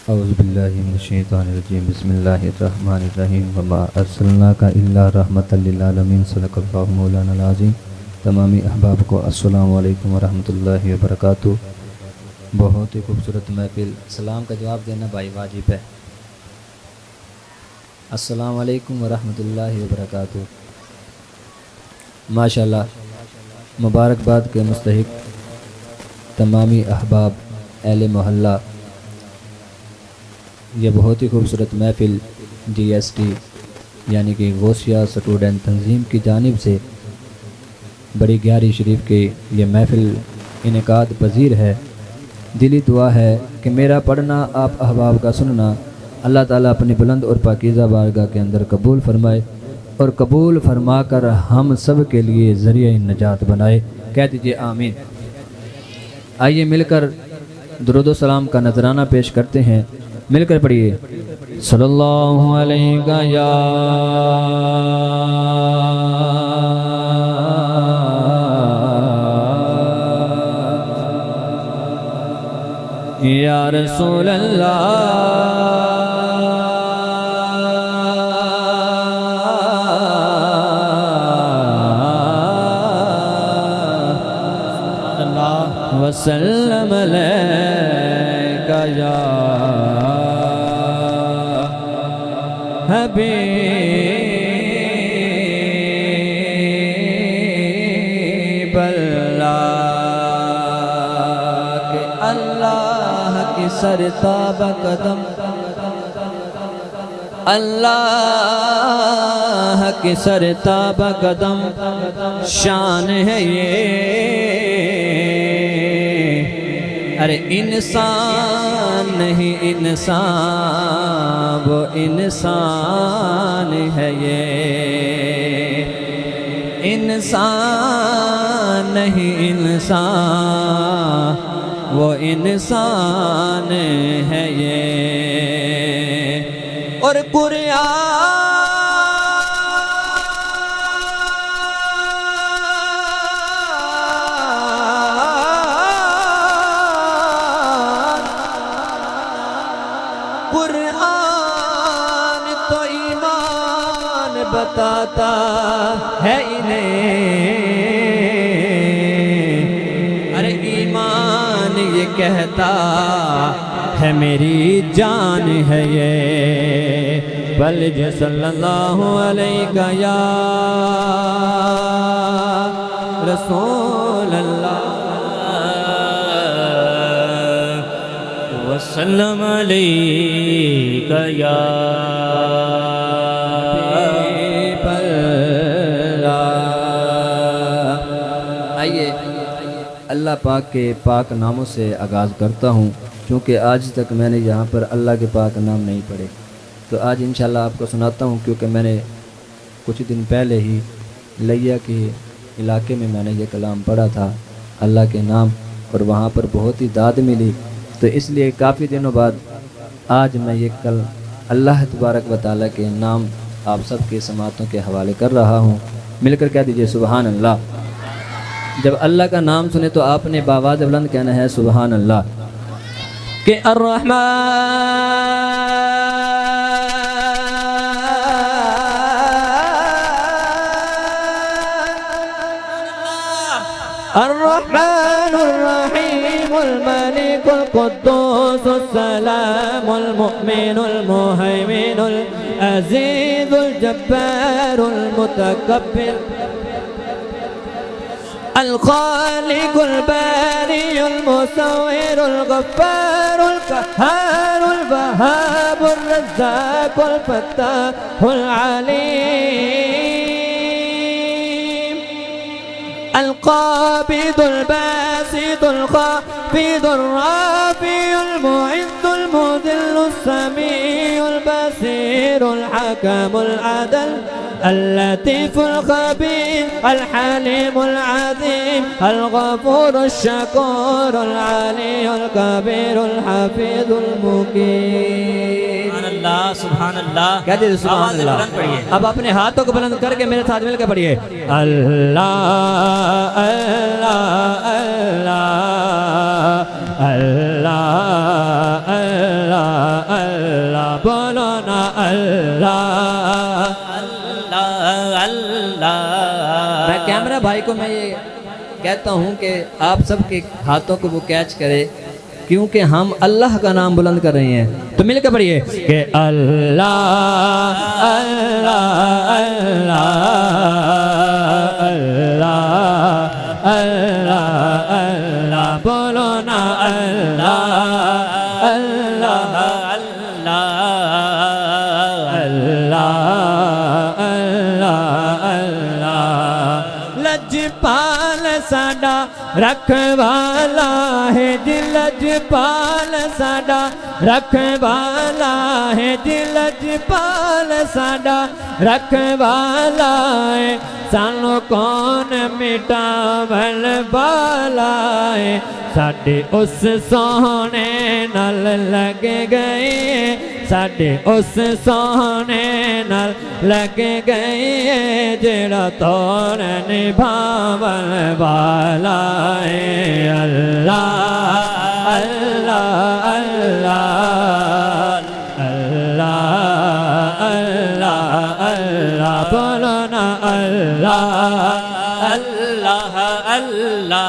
اعوذ باللہ من الشیطان الرجیم بسم اللہ الرحمن الرحیم وما ارسلناک الا رحمۃ للعالمین صدق اللہ مولانا العظیم۔ تمامی احباب کو السلام علیکم ورحمۃ اللہ وبرکاتہ۔ بہت ہی خوبصورت محفل، سلام کا جواب دینا بھائی واجب ہے۔ السلام علیکم ورحمۃ اللہ وبرکاتہ۔ ماشاءاللہ، مبارکباد کے مستحق تمامی احباب اہل محلہ، یہ بہت ہی خوبصورت محفل GST یعنی کہ غوثیہ اسٹوڈنٹ تنظیم کی جانب سے بڑی گہری شریف کی یہ محفل انعقاد پذیر ہے۔ دلی دعا ہے کہ میرا پڑھنا، آپ احباب کا سننا اللہ تعالیٰ اپنی بلند اور پاکیزہ بارگاہ کے اندر قبول فرمائے، اور قبول فرما کر ہم سب کے لیے ذریعہ نجات بنائے۔ کہہ دیجئے آمین۔ آئیے مل کر درود و سلام کا نذرانہ پیش کرتے ہیں، مل کر پڑھیے صلی اللہ علیہ یا رسول اللہ، وسلم علیک یا حبیب اللہ، کہ اللہ کی سرتاب قدم، اللہ کی سرتاب قدم شان ہے یہ۔ ارے انسان نہیں انسان، وہ انسان ہے یہ۔ انسان نہیں انسان، وہ انسان ہے یہ۔ اور قرآن تو ایمان بتاتا ہے انہیں، ارے ایمان یہ کہتا ہے میری جان ہے یہ۔ بلج صلی اللہ علیہ یا رسول اللہ، وسلم علیک یا حبیب اللہ۔ آئیے اللہ پاک کے پاک ناموں سے آغاز کرتا ہوں، کیونکہ آج تک میں نے یہاں پر اللہ کے پاک نام نہیں پڑھے، تو آج انشاءاللہ آپ کو سناتا ہوں، کیونکہ میں نے کچھ دن پہلے ہی لیا کے علاقے میں نے یہ کلام پڑھا تھا اللہ کے نام، اور وہاں پر بہت ہی داد ملی، تو اس لیے کافی دنوں بعد آج میں یہ کل اللہ تبارک و تعالیٰ کے نام آپ سب کے سماعتوں کے حوالے کر رہا ہوں۔ مل کر کہہ دیجئے سبحان اللہ۔ جب اللہ کا نام سنے تو آپ نے باواز بلند کہنا ہے سبحان اللہ۔ کہ الرحمن الرحیم الملک القدوس السلام المؤمن المہیمن العزیز الجبار المتکبر الخالق الباری المصور الغفار القہار الوہاب الرزاق الفتاح العلیم القابض الباسط الخافض الرافع المعز المذل السمیع البصیر الحکم العدل اللطیف الخبیر الحلیم العظیم الغفور الشکور العلی الکبیر الحفیظ المقیم۔ سبحان اللہ، سبحان اللہ، کہہ دیجئے سبحان اللہ۔ اب اپنے ہاتھوں کو بلند کر کے میرے ساتھ مل کے پڑھیے اللہ اللہ اللہ اللہ اللہ میں کیمرہ بھائی کو میں یہ کہتا ہوں کہ آپ سب کے ہاتھوں کو وہ کیچ کرے، کیونکہ ہم اللہ کا نام بلند کر رہے ہیں، تو مل کے پڑھیے کہ اللہ اللہ اللہ اللہ اللہ بولو نا اللہ اللہ اللہ اللہ اللہ لجپال ساڈا رکھوالا ہے جی، لجپال ساڈا رکھوالا ہے جی، لجپال ساڈا رکھوالا ہے، سانو کون مٹاون والا ہے، ساڈے اس سونے نال لگ گئے، ساڈے اس سونے نال لگ گئے، جڑا توڑ نبھاون والا ہے، اللہ اللہ اللہ اللہ اللہ اللہ بولو نا اللہ اللہ اللہ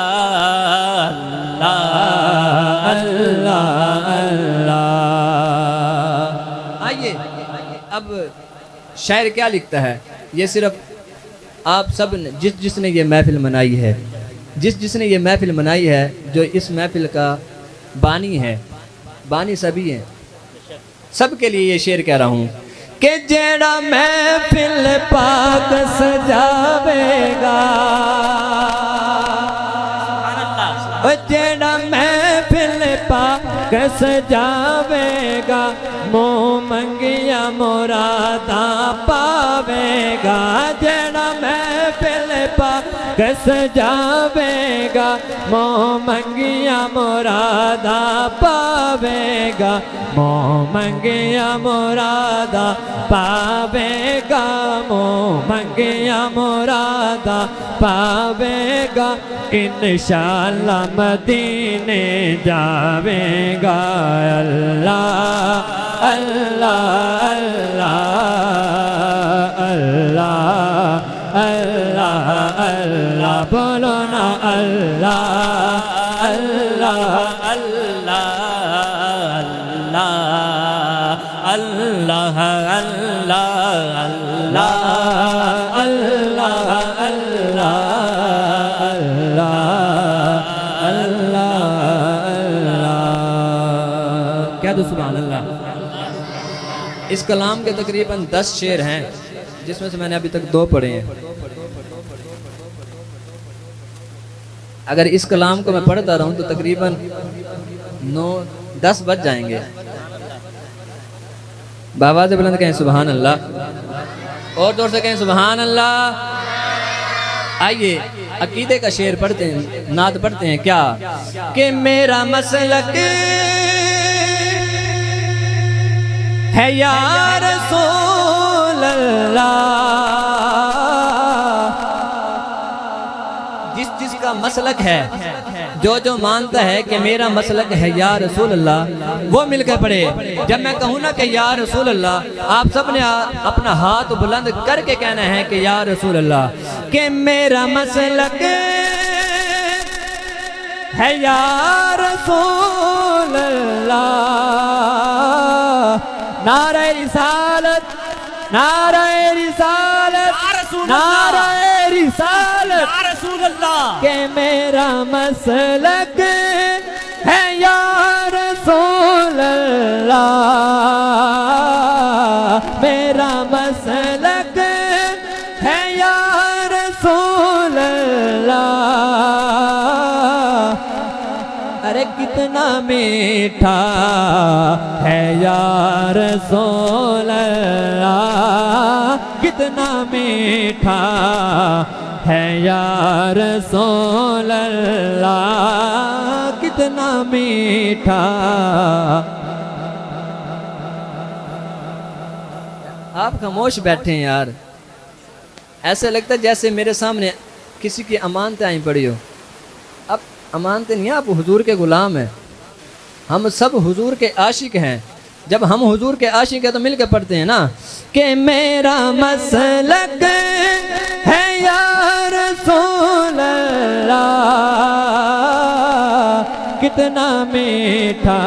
اللہ اللہ۔ آئیے اب شاعر کیا لکھتا ہے، یہ صرف آپ سب نے جس نے یہ محفل منائی ہے، جس نے یہ محفل منائی ہے، جو اس محفل کا بانی ہے، بانی سبھی ہیں، سب کے لیے یہ شعر کہہ رہا ہوں کہ جیڑا محفل پاک سجاوے گا، جیڑا محفل پاک سجاوے گا، منہ منگیا مراداں پاوے گا، جیڑا محفل پاک سجاوے گا، منہ منگیا مراداں پاوے گا، منہ منگیا مراداں پاوے گا، منہ منگیا مراداں پاوے گا، انشاءاللہ مدینے جاوے گا، اللہ اللہ اللہ اللہ اللہ بولو نا اللہ اللہ اللہ اللہ اللہ اللہ اللہ اللہ۔ کیا تو سبحان اللہ۔ اس کلام کے تقریباً 10 شعر ہیں، جس میں سے میں نے ابھی تک 2 پڑھے ہیں۔ اگر اس کلام کو میں پڑھتا رہوں تو تقریباً 9-10 بج جائیں گے۔ بآواز بلند کہیں سبحان اللہ، اور زور سے کہیں سبحان اللہ۔ آئیے عقیدے کا شعر پڑھتے ہیں، نعت پڑھتے ہیں، کیا کہ میرا مسلک ہے یا رسول اللہ، جس کا مسلک ہے، جو مانتا ہے کہ میرا مسلک ہے یا رسول اللہ، وہ مل کے پڑھے۔ جب میں کہوں نا کہ یا رسول اللہ، آپ سب نے اپنا ہاتھ بلند کر کے کہنا ہے کہ یا رسول اللہ، کہ میرا مسلک ہے یا رسول اللہ، نعرہ رسالت، نعرہ رسالت، نعرہ رسالت، کہ میرا مسلک ہے یا رسول اللہ، میرا مسلک ہے یا رسول اللہ، ارے کتنا میٹھا ہے یا رسول اللہ، کتنا میٹھا ہے یا رسول اللہ، کتنا میٹھا۔ آپ خاموش بیٹھے ہیں یار، ایسے لگتا ہے جیسے میرے سامنے کسی کی امانتیں آئیں پڑی ہو۔ اب امانتیں نہیں، آپ حضور کے غلام ہیں، ہم سب حضور کے عاشق ہیں، جب ہم حضور کے عاشق ہیں تو مل کے پڑھتے ہیں نا کہ میرا مسلک ہے یا رسول اللہ کتنا میٹھا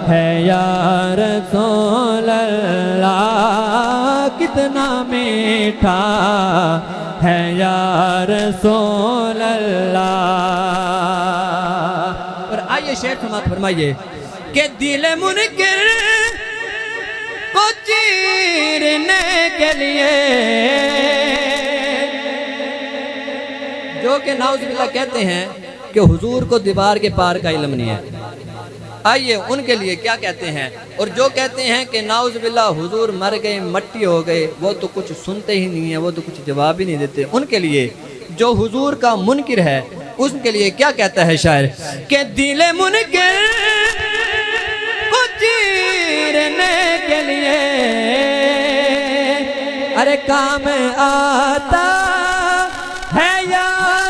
ہے یا رسول اللہ کتنا میٹھا ہے یا رسول اللہ۔ اور آئیے شعر سماعت فرمائیے کہ دل منکر کو چیرنے کے لیے جو کہ نعوذ باللہ کہتے ہیں کہ حضور کو دیوار کے پار کا علم نہیں ہے، آئیے ان کے لیے کیا کہتے ہیں۔ اور جو کہتے ہیں کہ نعوذ باللہ حضور مر گئے مٹی ہو گئے، وہ تو کچھ سنتے ہی نہیں ہیں، وہ تو کچھ جواب ہی نہیں دیتے، ان کے لیے جو حضور کا منکر ہے اس کے لیے کیا کہتا ہے شاعر کہ دل منکر کو چیرنے کے لیے ارے کام آتا ہے یا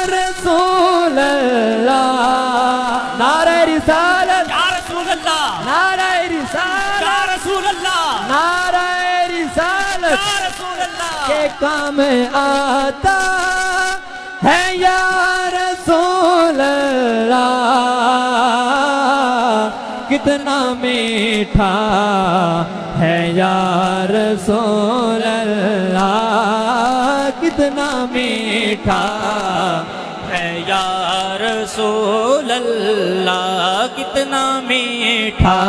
رسول اللہ۔ نعرہ رسالت یا رسول اللہ، نعرہ رسالت یا رسول اللہ، نعرہ رسالت یا رسول اللہ کے کام آتا ہے یا رسول اللہ کتنا میٹھا ہے یا رسول اللہ کتنا میٹھا ہے یا رسول اللہ کتنا میٹھا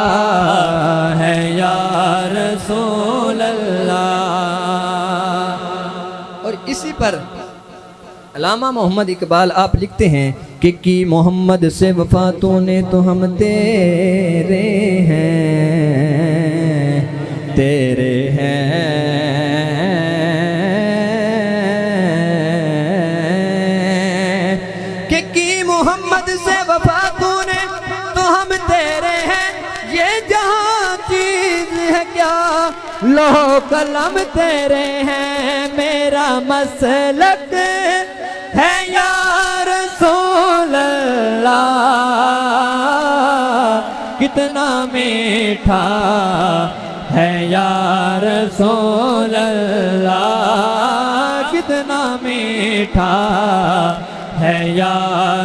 ہے یا رسول اللہ۔ اور اسی پر علامہ محمد اقبال آپ لکھتے ہیں کہ کی محمد سے وفا تو نے تو ہم تیرے ہیں تیرے ہیں کہ کی محمد سے وفا تو نے تو ہم تیرے ہیں یہ جہاں چیز ہے کیا لوح قلم تیرے ہیں میرا مسلک ہے یا رسول اللہ کتنا میٹھا ہے یا رسول اللہ کتنا میٹھا ہے یا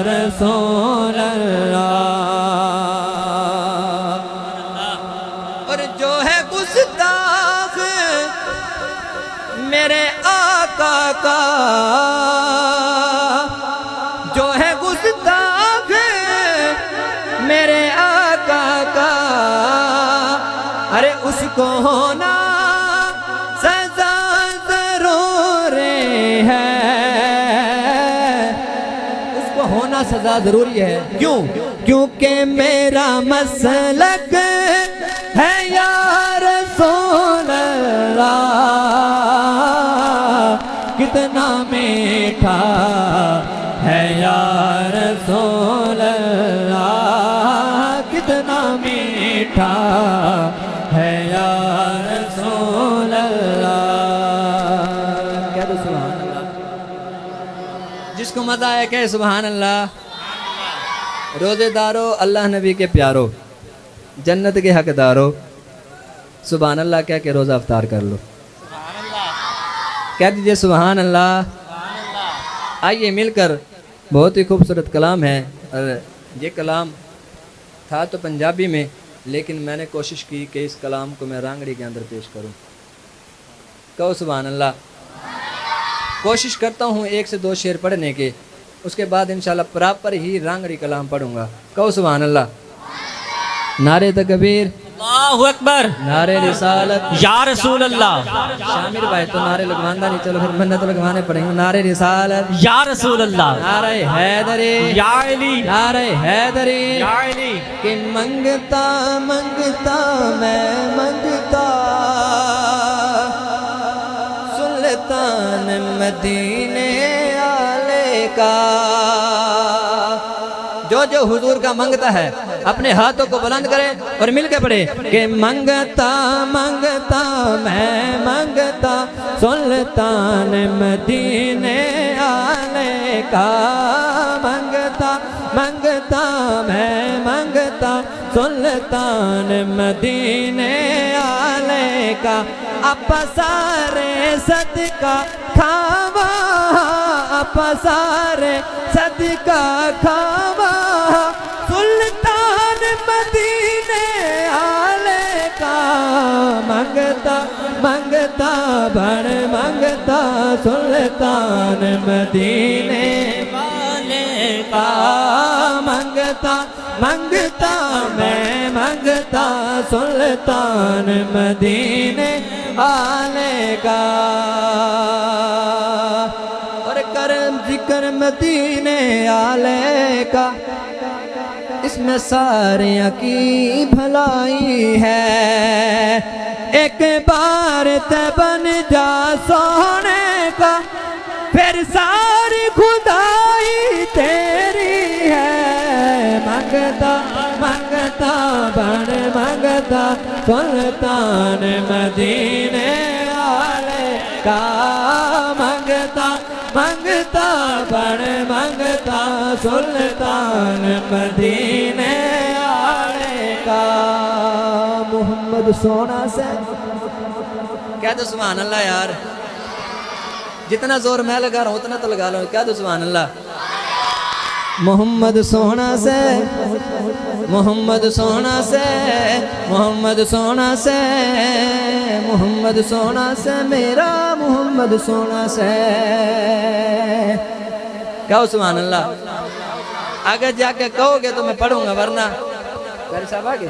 رسول اللہ۔ اور جو ہے گستاخ میرے آقا کا جو ہے گستاخ میرے آقا کا ارے اس کو ہونا سزا ضرور ہے اس کو ہونا سزا ضروری ہے کیوں کیونکہ میرا مسلک ہے یا رسول اللہ کتنا میٹھا ہے یا رسول اللہ کتنا میٹھا ہے یا رسول اللہ۔ کہہ دو سبحان اللہ، جس کو مزہ آئے کہ سبحان اللہ۔ روزے دارو اللہ نبی کے پیارو جنت کے حقدارو سبحان اللہ کہہ کے روزہ افطار کر لو، کہہ دیجئے سبحان اللہ۔ آئیے مل کر بہت ہی خوبصورت کلام ہے، اور یہ کلام تھا تو پنجابی میں لیکن میں نے کوشش کی کہ اس کلام کو میں رانگڑی کے اندر پیش کروں، کہو سبحان اللہ۔ کوشش کرتا ہوں 1 سے 2 شعر پڑھنے کے، اس کے بعد انشاءاللہ پراپر ہی رانگڑی کلام پڑھوں گا، کہو سبحان اللہ۔ نعرہ تکبیر، اللہ اکبر، نعرہ رسالت، یا رسول اللہ، شامر بھائی تو نعرے لگواندہ نہیں، چلو پھر منت لگوانے پڑیں گے۔ نعرہ رسالت، یا رسول اللہ، نعرہ حیدری، یا علی، نعرہ حیدری، یا علی، کہ منگتا منگتا میں منگتا سلطان مدینے والے کا جو جو حضور کا منگتا ہے اپنے ہاتھوں کو بلند کرے اور مل کے پڑھے کہ منگتا منگتا میں منگتا سلطان مدینے والے کا منگتا منگتا میں منگتا سلطان مدینے والے کا اپا سارے صدقہ کھاوا اپا سارے صدقہ کھاوا سلطان مدینے والے کا منگتا منگتا بڑ منگتا سلطان مدینے والے کا منگتا منگتا میں منگتا سلطان مدینے والے کا اور کرم ذکر مدینے والے کا اس میں ساریاں کی بھلائی ہے ایک بار تے بن جا سونے کا پھر ساری خدائی تیری ہے منگتا منگتا بن منگتا سلطان مدینے والے کا منگتا منگتا بن منگتا سلطان مدینے والے کا محمد سونا سے کہہ دو سبحان اللہ یار جتنا زور میں لگا رہا ہوں اتنا تو لگا لو کہہ دو سبحان اللہ محمد سونا سے محمد سونا سے محمد سونا سے محمد سونا سے میرا محمد سونا سے کہو سبحان اللہ اگر جا کے کہو گے تو میں پڑھوں گا ورنہ قاری صاحب آگے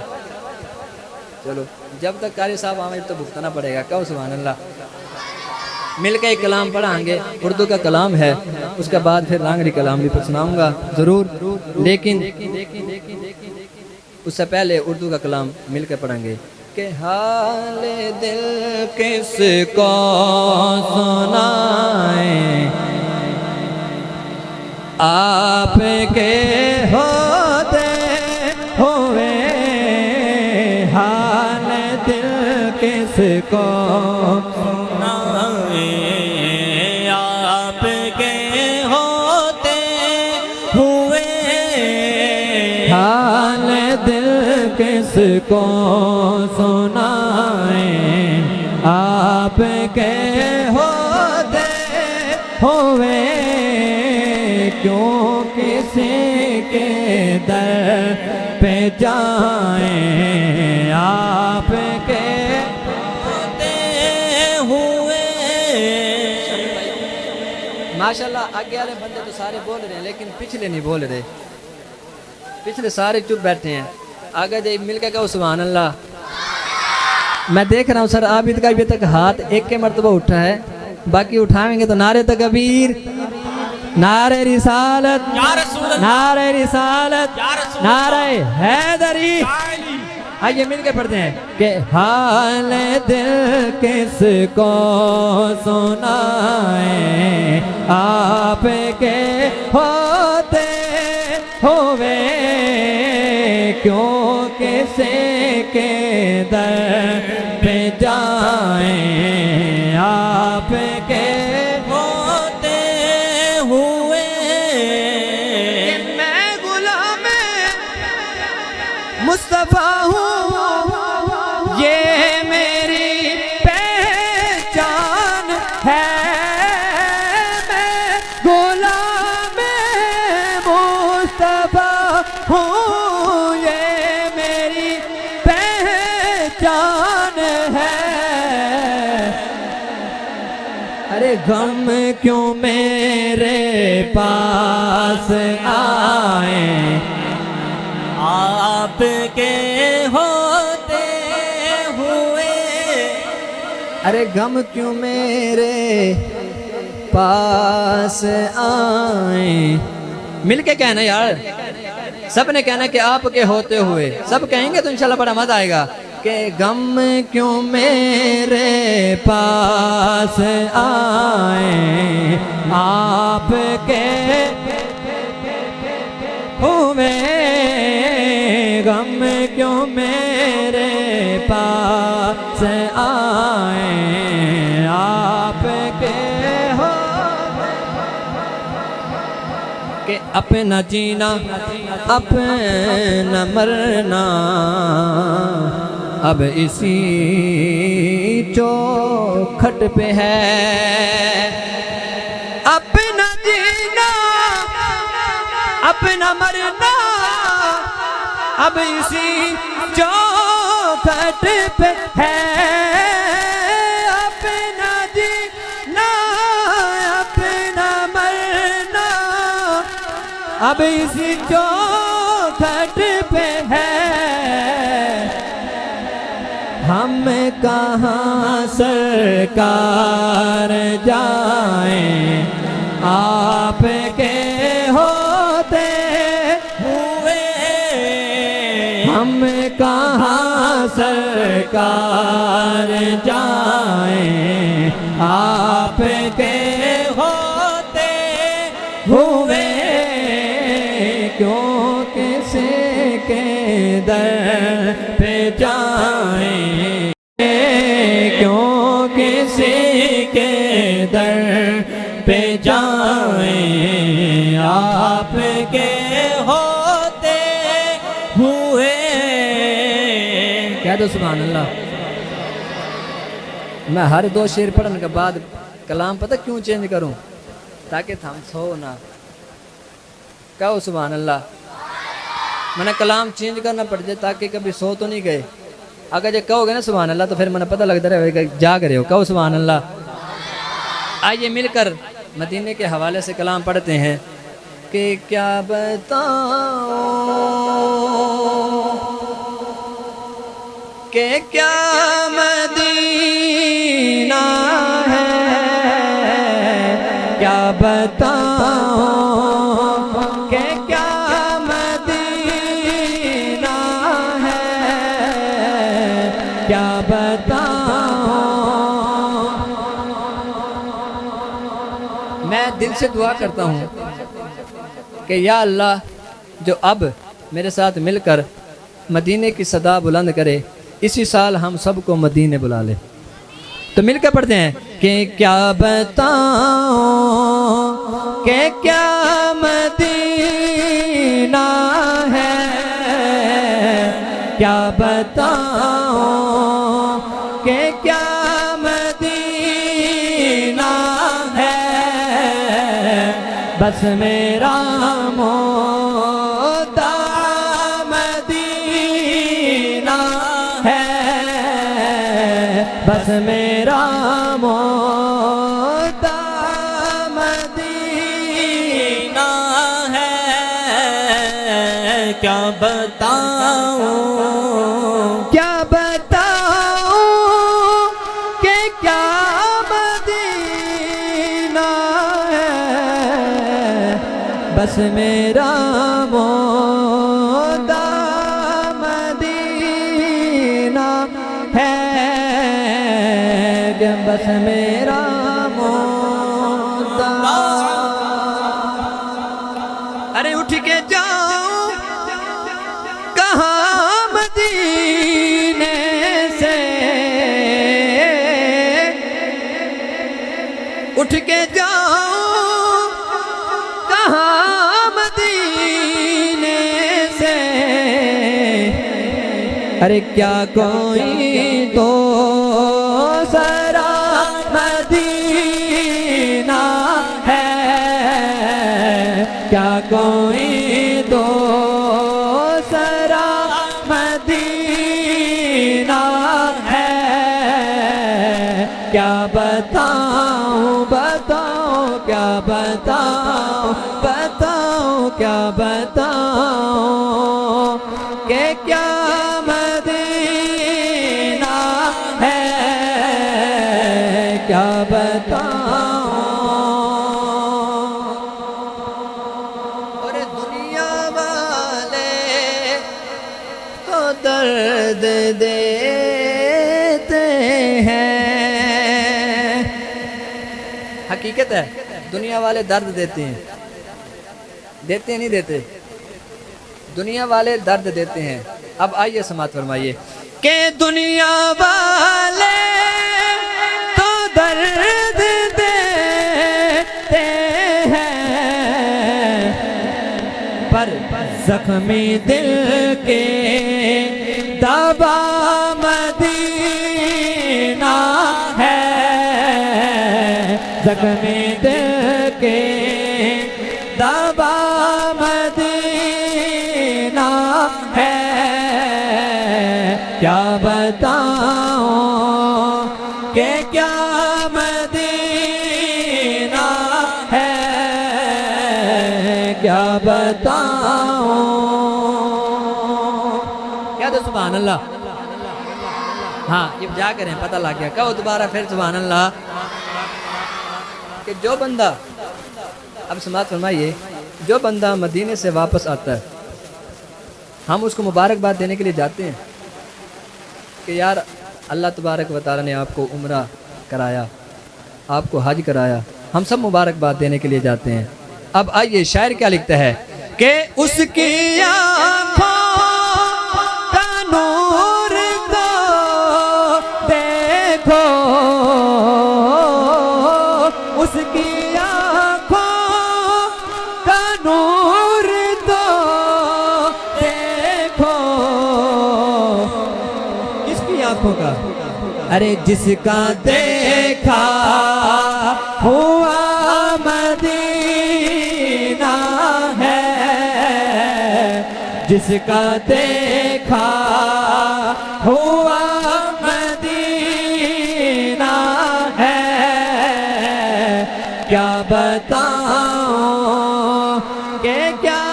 چلو جب تک قاری صاحب آئیں تو بھگتنا پڑے گا کہو سبحان اللہ مل کے ایک کلام پڑھائیں گے اردو کا کلام ہے اس کے بعد پھر لانگڑی کلام بھی سناؤں گا ضرور لیکن اس سے پہلے اردو کا کلام مل کے پڑھیں گے کہ حال دل کس کو سنائیں آپ کے ہوتے ہوئے حال دل کس کو کس کو سنائیں آپ کے ہوتے ہوئے کیوں کسی کے در پہ جائیں آپ کے ہوتے ہوئے ماشاءاللہ آگے والے بندے تو سارے بول رہے ہیں لیکن پچھلے نہیں بول رہے پچھلے سارے چپ بیٹھے ہیں آگے جائے مل کے کہو سبحان اللہ میں دیکھ رہا ہوں سر عابد کا ابھی تک ہاتھ ایک کے مرتبہ اٹھا ہے باقی اٹھائیں گے تو نعرے تکبیر نعرے رسالت نعرے رسالت نعرے حیدری آئیے مل کے پڑھتے ہیں کہ حال دل کس کو سنائیں آپ کے ہوتے ہوئے کیوں کسی کے در پہ جائیں آپ کے ہوتے ہوئے میں غلام مصطفیٰ ہوں یہ میری پہچان ہے میں غلام مصطفیٰ ہوں ارے غم کیوں میرے پاس آئیں آپ کے ہوتے ہوئے ارے غم کیوں میرے پاس آئیں مل کے کہنا یار سب نے کہنا کہ آپ کے ہوتے ہوئے سب کہیں گے تو انشاءاللہ بڑا مزہ آئے گا کہ غم کیوں میرے پاس آئیں آپ کے ہوئے ہوئے غم کیوں میرے پاس آئے آپ کے ہو کہ اپنا جینا اپنا مرنا اب اسی چوکھٹ پہ ہے اپنا جینا اپنا مرنا اب اسی چوکھٹ پہ ہے اپنا جینا اپنا مرنا اب اسی چوکھٹ پہ ہے ہم کہاں سرکار جائیں آپ کے ہوتے ہوئے ہم کہاں سرکار جائیں آپ کے ہوتے ہوئے کیوں کسی کے در پہ جائیں کیوں کسی کے در پہ جائیں آپ کے ہوتے ہوئے کہہ دو سبحان اللہ میں ہر دو شعر پڑھنے کے بعد کلام پتہ کیوں چینج کروں تاکہ ہم سو نہ کہو سبحان اللہ میں نے کلام چینج کرنا پڑ جائے تاکہ کبھی سو تو نہیں گئے اگر جو کہو گے نا سبحان اللہ تو پھر میں نے پتہ لگتا رہے گا جاگ رہے ہو کہو سبحان اللہ آئیے مل کر مدینے کے حوالے سے کلام پڑھتے ہیں کہ کیا بتاؤں کہ کیا مدینہ ہے کیا بتاؤں کہ کیا مدینہ ہے کیا بتاؤں میں دل سے دعا کرتا ہوں کہ یا اللہ جو اب میرے ساتھ مل کر مدینے کی صدا بلند کرے اسی سال ہم سب کو مدینے بلا لے تو مل کر پڑھتے ہیں کہ کیا بتاؤں کہ کیا مدینہ ہے کیا بتاؤں کہ کیا مدینہ ہے بس میرا مدینہ ہے بس میرا مدینہ ہے کیا بتاؤں کیا بتاؤں کہ کیا مدینہ ہے بس میرا مدینہ ہے بس میرا ارے اٹھ کے جاؤں کہاں مدینے سے اٹھ کے جاؤں کہاں مدینے سے ارے کیا کوئی تو سرا مدینہ ہے کیا کوئی تو سرا مدینہ ہے کیا بتاؤں بتاؤں کیا بتاؤں بتاؤں کیا بتاؤں کہ کیا مدینہ ہے کیا بتاؤں اور دنیا والے تو درد دیتے ہیں حقیقت ہے دنیا والے درد دیتے ہیں نہیں دیتے دنیا والے درد دیتے ہیں. اب آئیے سماعت فرمائیے کہ دنیا والے تو درد دیتے ہیں پر زخمی دل کے دوا مدینہ ہے. زخمی دل کے دوا مدینہ ہے. کیا بتاؤں کہ کیا مدینہ ہے. کیا بتاؤں. کیا تو سبحان اللہ. ہاں یہ جا کریں پتہ لگ گیا. کہو دوبارہ پھر سبحان اللہ. کہ جو بندہ, اب سماعت فرمائیے, جو بندہ مدینے سے واپس آتا ہے ہم اس کو مبارکباد دینے کے لیے جاتے ہیں کہ یار اللہ تبارک و تعالیٰ نے آپ کو عمرہ کرایا, آپ کو حج کرایا. ہم سب مبارکباد دینے کے لیے جاتے ہیں. اب آئیے شاعر کیا لکھتا ہے کہ اس کی آنکھوں کا نور کو دیکھو, اس کی آنکھوں کا نور تو دیکھو. کس کی آنکھوں کا؟ ارے جس کا دیکھا ہوا مدینہ ہے. جس کا دیکھا ہوا مدینہ ہے. کیا بتاؤں کہ کیا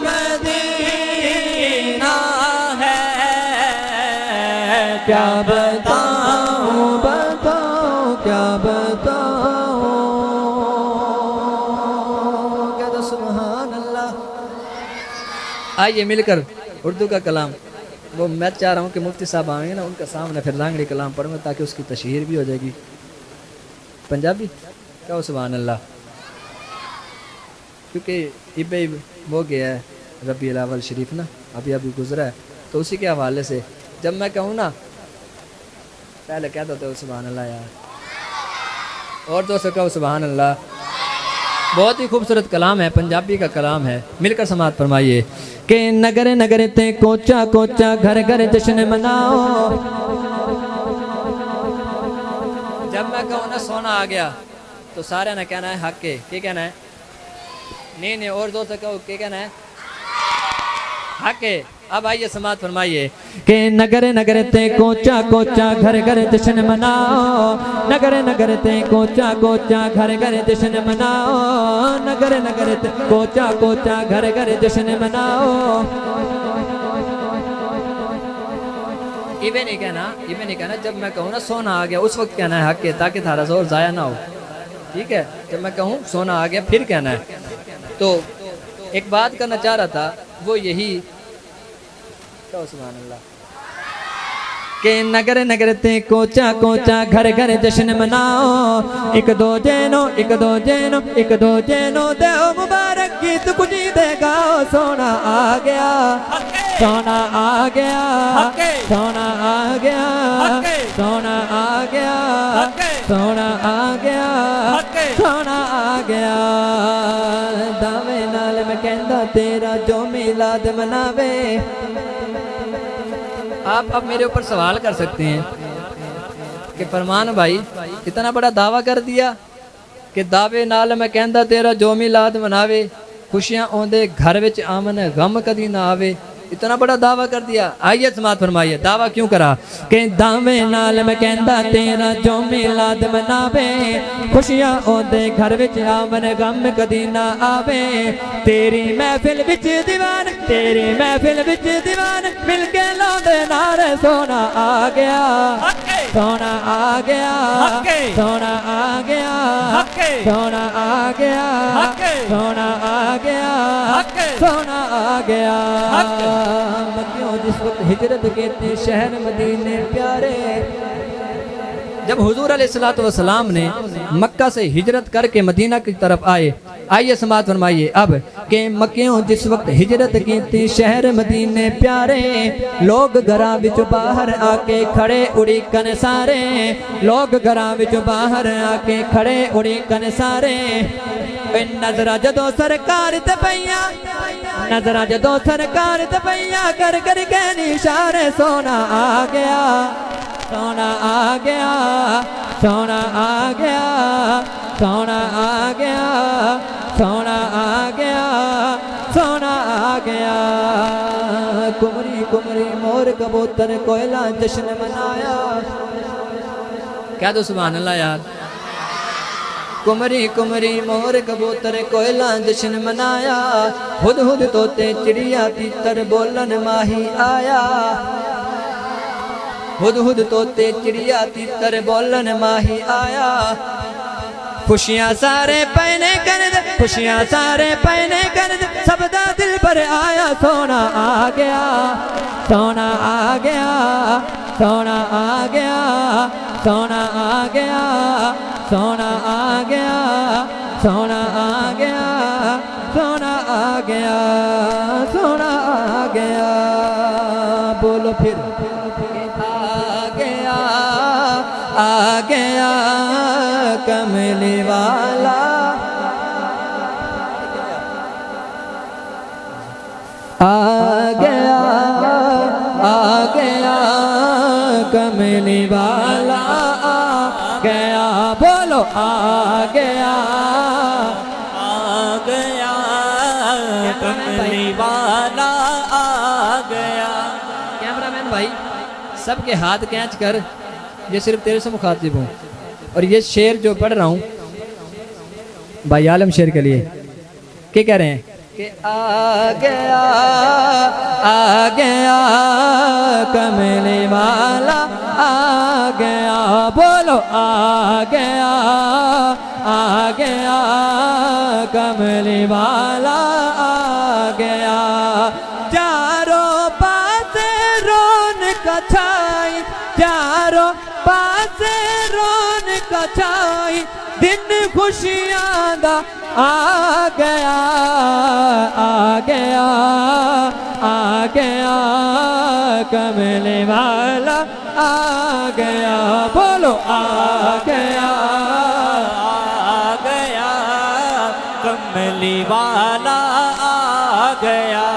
مدینہ ہے. کیا بتاؤں بتاؤں کیا بتاؤں. کہہ دو سبحان اللہ. آئیے مل کر اردو کا کلام, وہ میں چاہ رہا ہوں کہ مفتی صاحب آئیں گے نا, ان کا سامنے پھر لانگڑی کلام پڑھوں گا تاکہ اس کی تشہیر بھی ہو جائے گی. پنجابی کہو سبحان اللہ. کیونکہ ابھی ہو گیا ہے ربیع الاول شریف نا, ابھی گزرا ہے, تو اسی کے حوالے سے جب میں کہوں نا پہلے کہہ دو تو سبحان اللہ یار, اور دوستوں کہو سبحان اللہ. بہت ہی خوبصورت کلام ہے, پنجابی کا کلام ہے. مل کر سماعت فرمائیے کہ نگر نگر تے کوچا کوچا گھر گھر جشن مناؤ. جب میں کہوں نا سونا آ گیا تو سارے نے کہنا ہے حق کے. کیا کہنا ہے؟ نہیں اور دوست کہو کیا کہنا ہے؟ حق ہے. اب آئیے سماعت فرمائیے کہ نگر نگر تے کوچا کوچا گھر گھر جشن مناؤ. نگر نگر تے کوچا کوچا گھر گھر جشن مناؤ. نگر نگر تے کوچا کوچا گھر گھر جشن مناؤ. یہ نہیں کہنا جب میں کہوں نا سونا آ گیا اس وقت کہنا ہے حق ہے, تاکہ تھارا زور ضائع نہ ہو. ٹھیک ہے, جب میں کہوں سونا آ گیا پھر کہنا ہے. تو ایک بات کرنا چاہ رہا تھا, وہ یہی کہو سبحان اللہ کہ نگر نگر تے کوچا کوچا گھر گھر جشن مناؤ. ایک دو جینو ایک دو جینو ایک دو جینو دیو مبارک گیت کچی دے گاؤ. سونا آ گیا سونا آ گیا سونا آ گیا سونا آ گیا سونا آ گیا سونا آ گیا. دعوے نال میں کہندا تیرا جو میلاد مناوے. آپ اب میرے اوپر سوال کر سکتے ہیں کہ فرمان بھائی اتنا بڑا دعویٰ کر دیا کہ دعوے نال میں کہندا تیرا جو میلاد مناوے, خوشیاں اوندے گھر وچ آمن غم کدی نہ آوے. اتنا بڑا دعویٰ کر دیا. آئیے سماعت فرمائیے دعویٰ کیوں کرا کہ دعوے نال میں کہندا تیرا جو میلاد مناوے, خوشیاں اوندے گھر وچ آمن غم کدی نہ آوے. تیری محفل وچ دیوان تیری محفل وچ دیوان مل کے لاندے نعرے. سونا آ گیا سونا آ گیا سونا آ گیا سونا آ گیا سونا آ گیا سونا آ گیا. مکیوں جس وقت ہجرت کہتے شہر مدینے پیارے. جب حضور علیہ السلام نے مکہ سے ہجرت کر کے مدینہ کی طرف آئے, آئیے سماعت فرمائیے اب کہ مکیوں جس وقت ہجرت کی تھی شہر مدینے پیارے لوگ گھراں وچ باہر آ کے کھڑے اڑیکن سارے لوگ گھراں وچ باہر آ کے کھڑے اڑیکن سارے نظرہ جدوں سرکار تے پئیاں نظرہ جدوں سرکار تے پئیاں کر کر کے اشارے سونا آ گیا سونا آ گیا سونا آ گیا سونا آ گیا سونا آ گیا سونا آ گیا کمری کمری مور کبوتر کوئلہ جشن منایا کہہ دو سبحان اللہ یار کمری کمری مور کبوتر کوئلہ جشن منایا ہد ہد توتے چڑیا تیتر بولن ماہی آیا ہد ہد توتے چڑیا تیتر بولن ماہی آیا خوشیاں سارے پہنے کرد خوشیاں سارے پہنے کرد سب دا دل پر آیا سونا آ گیا سونا آ گیا سونا آ گیا سونا آ گیا سونا آ گیا سونا آ گیا سونا آ گیا سونا آ گیا بولو پھر آ گیا کملی والا آ گیا کملی والا آ گیا بولو آ گیا کملی والا آ گیا کیمرہ مین بھائی سب کے ہاتھ کھینچ کر یہ صرف تیرے سے مخاطب ہوں اور یہ شعر جو پڑھ رہا ہوں بھائی عالم شعر کے لیے کیا کہہ رہے ہیں کہ آ گیا کملی والا آ گیا بولو آ گیا کملی والا آ گیا چاروں پاس رونق چھائی چاروں پاس رونق چھائی دن خوشیاں دا آ گیا کملی والا آ گیا بولو آ گیا کملی والا آ گیا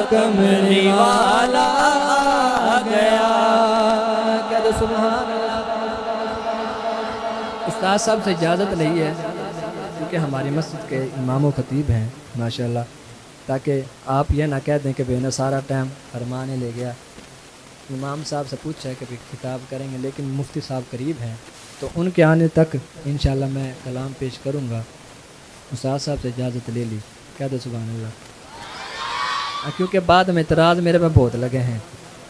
کملی والا آ گیا کہہ دو سبحان اللہ استاد صاحب سے اجازت لی ہے کیونکہ ہماری مسجد کے امام و خطیب ہیں ماشاءاللہ تاکہ آپ یہ نہ کہہ دیں کہ بے سارا ٹائم فرمانے لے گیا امام صاحب سے پوچھا ہے کہ خطاب کریں گے لیکن مفتی صاحب قریب ہیں تو ان کے آنے تک انشاءاللہ میں کلام پیش کروں گا استاد صاحب سے اجازت لے لی کہہ دو سبحان اللہ کیونکہ بعد میں اعتراض میرے پہ بہت لگے ہیں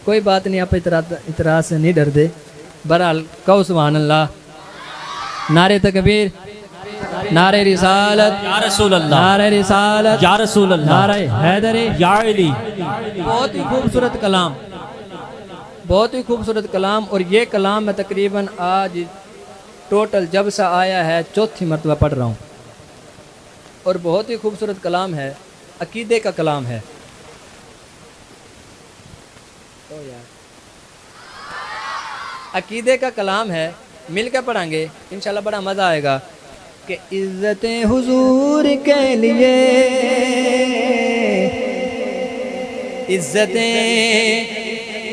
کوئی بات نہیں آپ اعتراض سے نہیں ڈر دے بہرحال کہو سبحان اللہ نعرہ تکبیر نعرہ رسالت یا رسول اللہ نعرہ رسالت یا رسول اللہ نعرہ حیدری یا علی بہت ہی خوبصورت کلام بہت ہی خوبصورت کلام اور یہ کلام میں تقریباً آج ٹوٹل جب سے آیا ہے چوتھی مرتبہ پڑھ رہا ہوں اور بہت ہی خوبصورت کلام ہے عقیدے کا کلام ہے عقیدے کا کلام ہے مل کے پڑھیں گے انشاءاللہ بڑا مزہ آئے گا کہ عزت حضور کے لیے عزت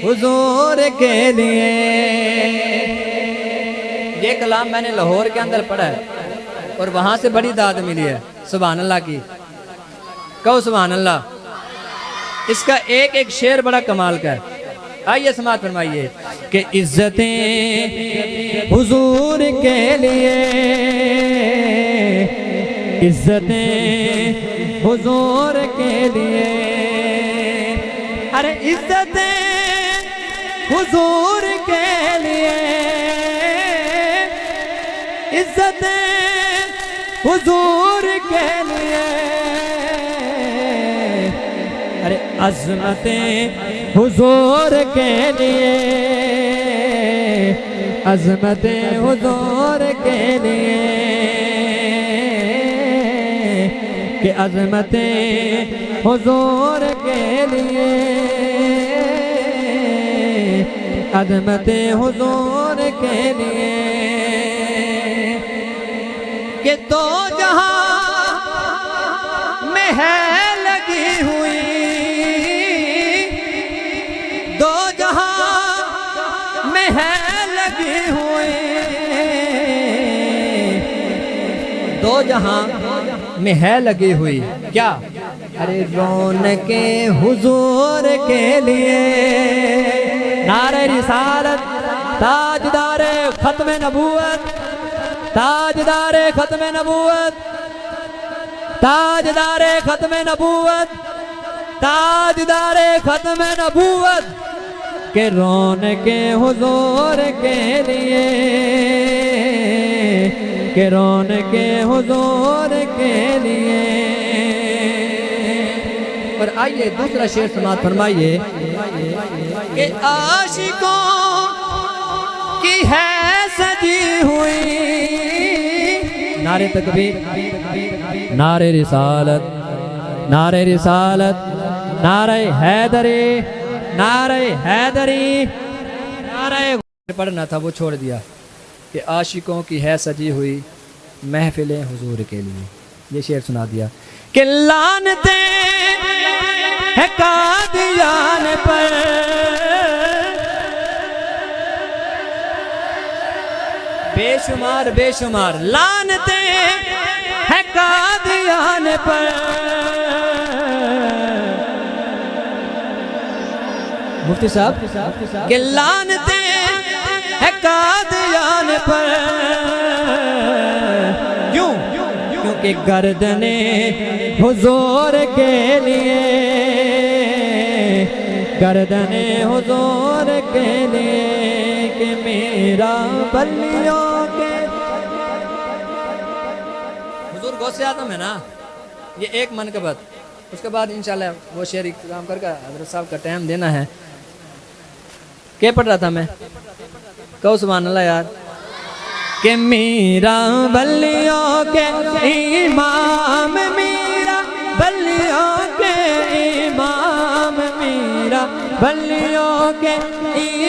حضور کے لیے یہ کلام میں نے لاہور کے اندر پڑھا ہے اور وہاں سے بڑی داد ملی ہے سبحان اللہ کی کہو سبحان اللہ اس کا ایک ایک شعر بڑا کمال کا ہے آئیے سماعت فرمائیے کہ عزتیں حضور کے لیے عزتیں حضور کے لیے ارے عزتیں حضور کے لیے عزتیں حضور کے لیے ارے عظمتیں حضور کے لیے عظمت حضور کے لیے کہ عظمت حضور کے لیے عظمت حضور کے لیے کہ دو جہاں میں ہے لگی ہوئی دو جہاں میں ہے لگی ہوئی دو جہاں میں ہے لگی ہوئی کیا ارے رونق حضور کے لیے نعرہ رسالت تاجدار ختم نبوت تاجدار ختم نبوت تاجدار ختم نبوت تاجدار ختم نبوت کہ رونق حضور کے لیے کہ رونق حضور کے لیے اور آئیے دوسرا شعر سماعت فرمائیے کہ عاشقوں کی ہے سجی ہوئی نعرہ تکبیر نعرہ رسالت نعرہ رسالت نعرہ حیدری نعرہ حیدری نعرہ پڑھنا تھا وہ چھوڑ دیا کہ عاشقوں کی ہے سجی ہوئی محفل حضور کے لیے یہ شعر سنا دیا کہ لعنتیں ہے قادیان پر بے شمار بے شمار لعنتیں ہے قادیان پر مفتی صاحب کہ لعنتیں ہے قادیان پر کیوں کیونکہ گردن حضور کے لیے گردن حضور کے لیے کہ میرا بلیوں کے حضور غوث اعظم ہے نا یہ ایک منقبت اس کے بعد انشاءاللہ وہ شعر اختتام کر کے حضرت صاحب کا ٹائم دینا ہے کیا پڑھ رہا تھا میں کہو سبحان اللہ یار کہ میرا بلیوں کے امام میرا بلیوں کے امام میرا بلیوں کے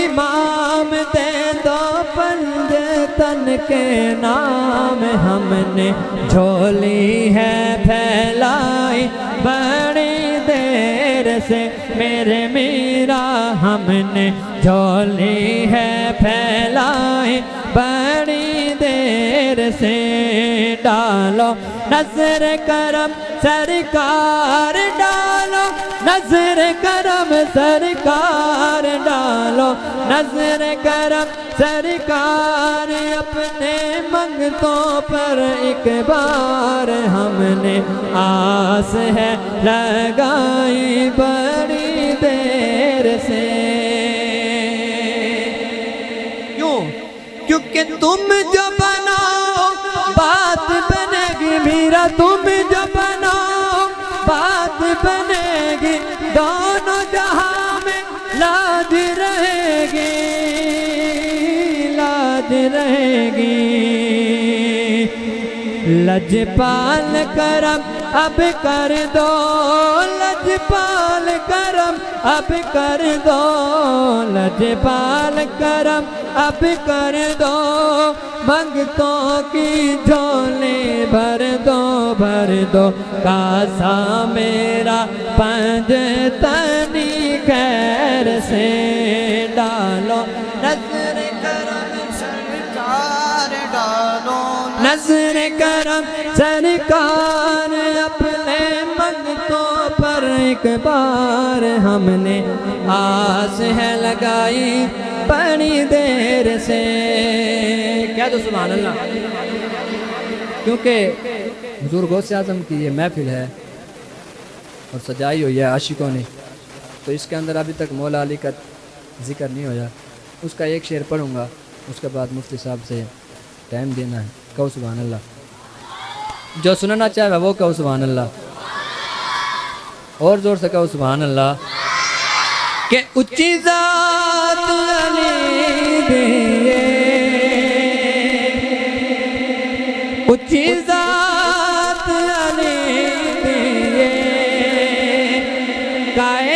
امام دے دو پند تن کے نام ہم نے جھولی ہے پھیلائی بڑی دیر سے میرے میرا ہم نے جھولی ہے پھیلائی بڑی دیر سے ڈالو نظر کرم سرکار ڈالو نظر کرم سرکار ڈالو نظر کرم سرکار اپنے منگتوں پر ایک بار ہم نے آس ہے لگائی بڑی دیر سے کیونکہ تم جو بناؤ بات بنے گی میرا تم جو بناؤ بات بنے گی دونوں جہاں میں لاج رہے گی لاج رہے گی لجپال کرم اب کر دو لجپال کرم اب کر دو لجپال کرم اب کر دو منگتوں کی جھولی بھر دو کاسا میرا پنجتنی خیر سے ڈالو نظر کرم سرکار ڈالو نظر کرم سرکار اپنے منگتوں پر ایک بار ہم نے آس ہے لگائی بڑی دیر سے کیا تو سبحان اللہ کیونکہ حضور غوث اعظم کی یہ محفل ہے اور سجائی ہوئی ہے عاشقوں نے تو اس کے اندر ابھی تک مولا علی کا ذکر نہیں ہوا اس کا ایک شعر پڑھوں گا اس کے بعد مفتی صاحب سے ٹائم دینا ہے کہو سبحان اللہ جو سننا چاہے وہ کہو سبحان اللہ اور زور سے کہو سبحان اللہ کہ اچھی ذات علی دیے